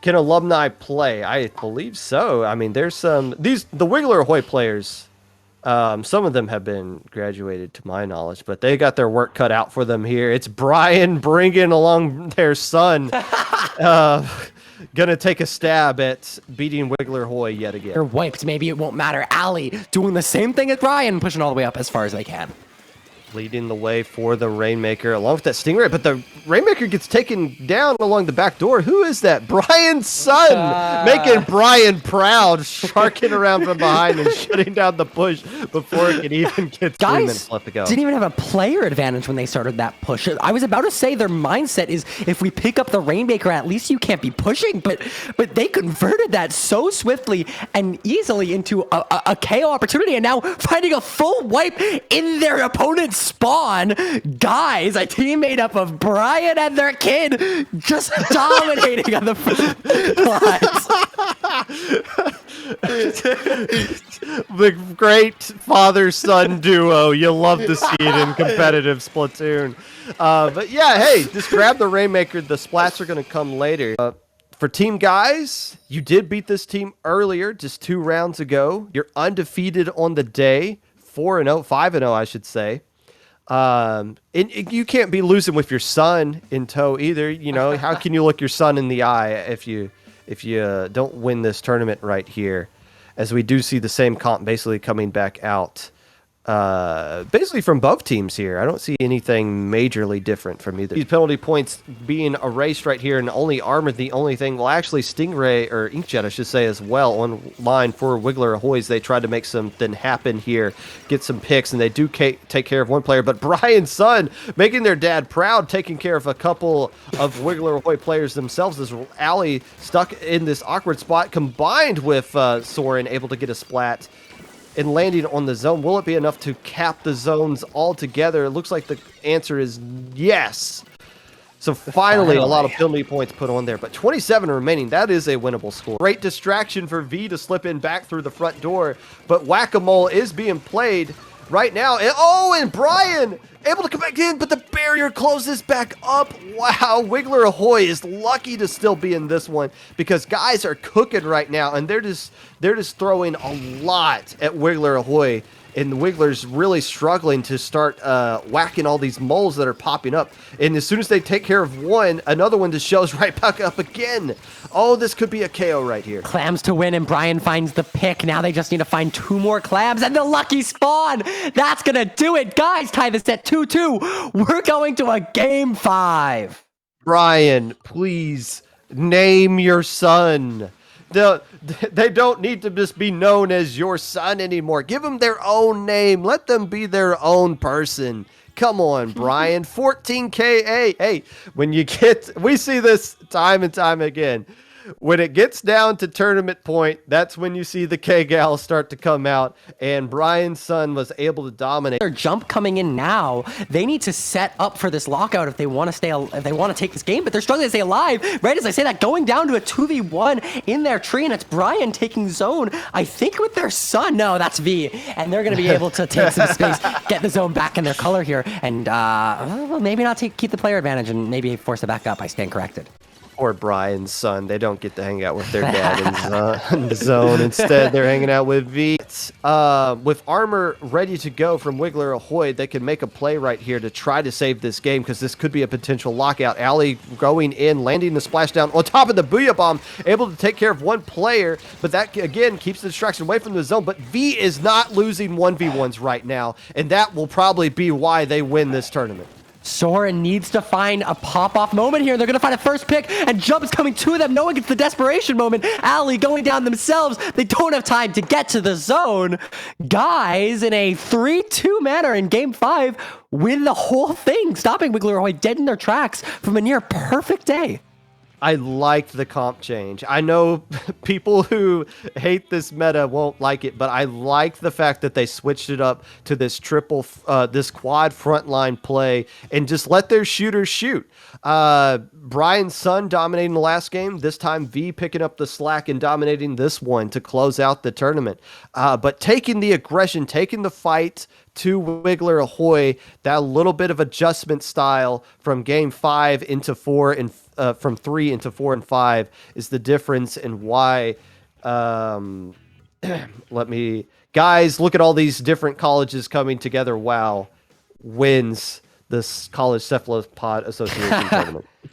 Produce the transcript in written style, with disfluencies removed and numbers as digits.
Can alumni play? I believe so. I mean, there's the Wiggler Ahoy players. Some of them have been graduated to my knowledge, but they got their work cut out for them here. It's Brian bringing along their son. Gonna take a stab at beating Wiggler Hoy yet again. They're wiped. Maybe it won't matter. Ali doing the same thing as Brian, pushing all the way up as far as they can. Leading the way for the Rainmaker along with that Stingray, but the Rainmaker gets taken down along the back door. Who is that? Brian's son, making Brian proud, sharking around from behind and shutting down the push before it can even get 3 minutes left to go. Didn't even have a player advantage when they started that push. I was about to say their mindset is if we pick up the Rainmaker, at least you can't be pushing, but they converted that so swiftly and easily into a KO opportunity, and now finding a full wipe in their opponent's spawn. Guys, a team made up of Brian and their kid just dominating on the The great father-son duo. You love to see it in competitive Splatoon. But yeah, hey, just grab the Rainmaker. The splats are going to come later. For Team Guys, you did beat this team earlier, just 2 rounds ago. You're undefeated on the day. 4-0, 5-0, I should say. You can't be losing with your son in tow either. You know, how can you look your son in the eye if you don't win this tournament right here? As we do see the same comp basically coming back out, basically from both teams here. I don't see anything majorly different from either. These penalty points being erased right here, and only Armor the only thing. Well, actually, Stingray, or Inkjet, I should say, as well, on line for Wiggler Ahoy's. They tried to make something happen here, get some picks, and they do take care of one player. But Brian's son making their dad proud, taking care of a couple of Wiggler Ahoy players themselves, as Ali stuck in this awkward spot, combined with Soren able to get a splat and landing on the zone. Will it be enough to cap the zones altogether? It looks like the answer is yes. So finally, a lot of penalty points put on there, but 27 remaining. That is a winnable score. Great distraction for V to slip in back through the front door, but Whack-A-Mole is being played right now. And Brian able to come back in, but the barrier closes back up. Wow, Wiggler Ahoy is lucky to still be in this one because guys are cooking right now, and they're just throwing a lot at Wiggler Ahoy, and the Wiggler's really struggling to start whacking all these moles that are popping up. And as soon as they take care of one, another one just shows right back up again. Oh, this could be a KO right here. Clams to win, and Brian finds the pick. Now they just need to find 2 more clams, and the lucky spawn. That's going to do it. Guys, tie this at 2-2. We're going to a game 5. Brian, please name your son. They don't need to just be known as your son anymore. Give them their own name. Let them be their own person. Come on, Brian. 14K. Hey, we see this time and time again. When it gets down to tournament point, that's when you see the K-Gal start to come out, and Brian's son was able to dominate. Their jump coming in now. They need to set up for this lockout if they want to take this game, but they're struggling to stay alive. Right as I say that, going down to a 2v1 in their tree, and it's Brian taking zone, I think with their son. No, that's V, and they're going to be able to take some space, get the zone back in their color here, and well, maybe not keep the player advantage and maybe force it back up. I stand corrected. Or Brian's son. They don't get to hang out with their dad in the zone. Instead, they're hanging out with V. With Armor ready to go from Wiggler Ahoy, they can make a play right here to try to save this game because this could be a potential lockout. Ali going in, landing the splashdown on top of the Booyah Bomb, able to take care of one player, but that, again, keeps the distraction away from the zone. But V is not losing 1v1s right now, and that will probably be why they win this tournament. Soren needs to find a pop-off moment here. They're going to find a first pick, and Jump is coming to them. No one gets the desperation moment. Ali going down themselves. They don't have time to get to the zone. Guys, in a 3-2 manner in Game 5, win the whole thing, stopping Wiggler Ahoy dead in their tracks from a near perfect day. I liked the comp change. I know people who hate this meta won't like it, but I like the fact that they switched it up to this this quad frontline play and just let their shooters shoot. Brian's son dominating the last game. This time V picking up the slack and dominating this one to close out the tournament. But taking the aggression, taking the fight to Wiggler Ahoy, that little bit of adjustment style from game 5 into 4 from 3 into 4 and 5 is the difference in why. Guys, look at all these different colleges coming together. Wow, wins this college cephalopod association tournament.